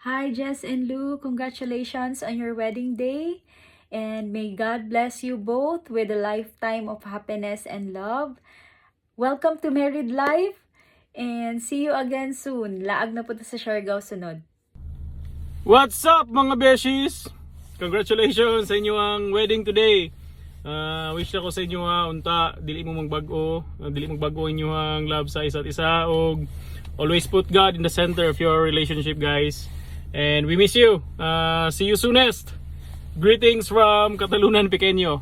Hi, Jess and Lou. Congratulations on your wedding day. And may God bless you both with a lifetime of happiness and love. Welcome to married life. And see you again soon. Laag na po ta sa Siargao sunod. What's up mga beshies? Congratulations sa inyo ang wedding today. Wish ako sa inyo unta dili mo magbago, dili magbago inyo ang love sa isa't isa og always put God in the center of your relationship, guys. And we miss you. See you soonest. Greetings from Katalunan Pequeño.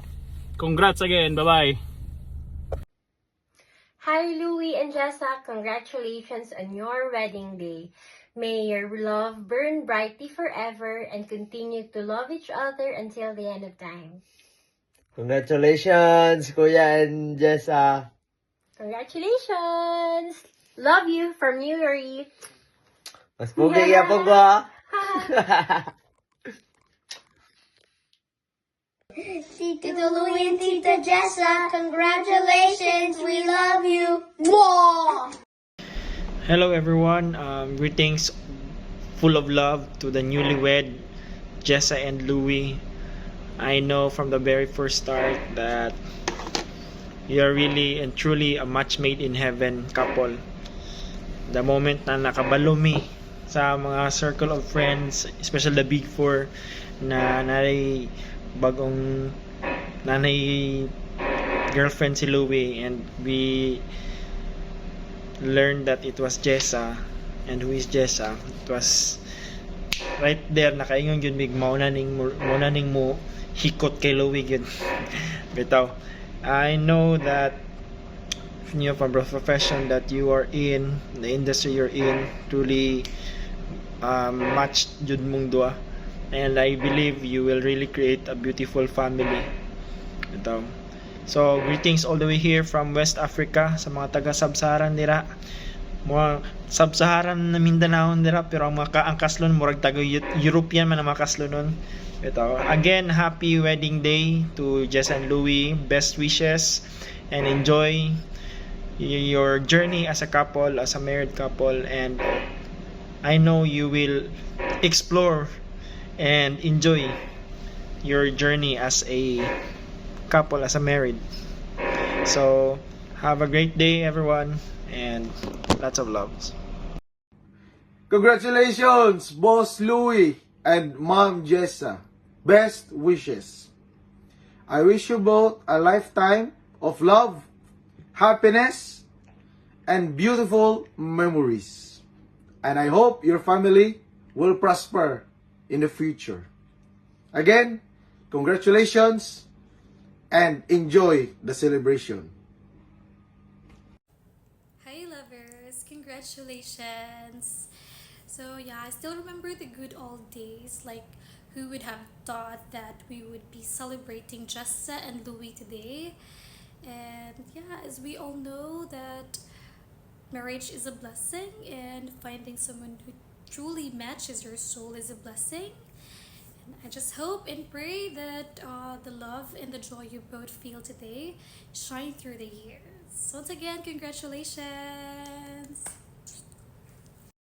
Congrats again. Bye-bye. Hi, Louie and Jessa. Congratulations on your wedding day. May your love burn brightly forever and continue to love each other until the end of time. Congratulations, Kuya and Jessa. Congratulations! Love you from Yuri. Mas pugi yapon ko ha. Tito Louie and Tita Jessa, congratulations! We love you! Mwah! Hello everyone, greetings full of love to the newlywed Jessa and Louie. I know from the very first start that you are really and truly a match made in heaven couple. The moment na nakabalo mi sa mga circle of friends, especially the big four, na bagong nanay girlfriend si Louie, and we learned that it was Jessa. And who is Jessa? It was right there, nakaingon yun big maunaning mo hikot kay Louie yun. Bitaw, I know that from the profession that you are in, the industry you're in, truly matched jud mong dua, and I believe you will really create a beautiful family. Ito. So, greetings all the way here from West Africa sa mga taga-Sub-Saharan dira. Mga Sub-Saharan na Mindanao dira, pero ang mga kaangkaslon murag taga-European man ang mga kaslonon. Ito. Again, happy wedding day to Jess and Louie. Best wishes and enjoy your journey as a couple, as a married couple, and I know you will explore and enjoy your journey as a couple, as a married. So have a great day everyone, and lots of loves. Congratulations, Boss Louie and Mom Jessa. Best wishes. I wish you both a lifetime of love, happiness, and beautiful memories. And I hope your family will prosper in the future. Again, congratulations and enjoy the celebration. Hi lovers, congratulations. So yeah, I still remember the good old days. Like, who would have thought that we would be celebrating Jessa and Louie today? And yeah, as we all know that marriage is a blessing, and finding someone who truly matches your soul is a blessing. And I just hope and pray that the love and the joy you both feel today shine through the years. So once again, congratulations!